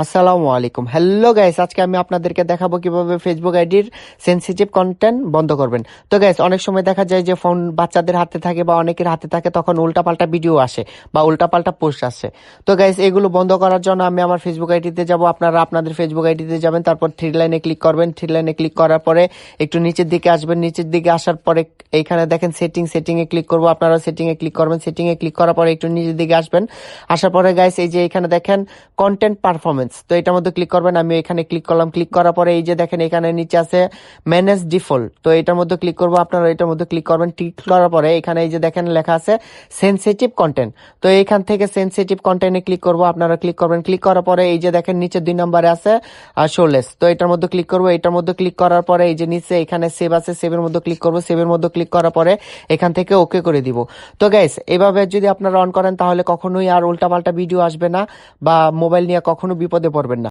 আসসালামু আলাইকুম। Hello guys, আজকে আমি আপনাদেরকে দেখাবো কিভাবে ফেসবুক আইডির সেনসিটিভ কন্টেন্ট বন্ধ করবেন। তো গাইস, অনেক সময় দেখা যায় যে ফোন বাচ্চাদের হাতে থাকে বা অনেকের হাতে থাকে, তখন উল্টাপাল্টা ভিডিও আসে বা উল্টাপাল্টা পোস্ট আসে। তো গাইস, এগুলো বন্ধ করার জন্য আমি আমার ফেসবুক আইডিতে যাব। আপনারা আপনাদের ফেসবুক আইডিতে যাবেন, তারপর থ্রি লাইনে ক্লিক করবেন। থ্রি লাইনে ক্লিক করার পরে একটু নিচের দিকে আসবেন। নিচের দিকে আসার পরে এইখানে দেখেন সেটিংয়ে ক্লিক করবো। আপনারা সেটিংয়ে ক্লিক করবেন। সেটিংয়ে ক্লিক করার পরে একটু নিচের দিকে আসবেন। আসার পরে গাইস, এই যে এখানে দেখেন কন্টেন্ট পারফরমেন্স, তো এটার মধ্যে ক্লিক করবেন। আমি এখানে ক্লিক করলাম। ক্লিক করার পরে এই যে দেখেন এখানে নিচে আছে ম্যানেজ ডিফল্ট, তো এটার মধ্যে ক্লিক করবো। আপনারা এটার মধ্যে ক্লিক করবেন। ক্লিক করার পরে এখানে এই যে দেখেন লেখা আছে সেনসিটিভ কন্টেন্ট, তো এইখান থেকে সেনসিটিভ কন্টেন্টে ক্লিক করবো। আপনারা ক্লিক করবেন। ক্লিক করার পরে এই যে দেখেন নিচে 2 নম্বরে আছে শোলেস, তো এটার মধ্যে ক্লিক করবো। এটার মধ্যে ক্লিক করার পরে এই যে নিচে এখানে সেভ আছে, সেভের মধ্যে ক্লিক করবো। সেভের মধ্যে ক্লিক করার পরে এখান থেকে ওকে করে দিব। তো গাইস, এভাবে যদি আপনারা অন করেন তাহলে কখনোই আর উল্টাপাল্টা ভিডিও আসবে না বা মোবাইল নিয়ে কখনো বিপদে পড়বেন না।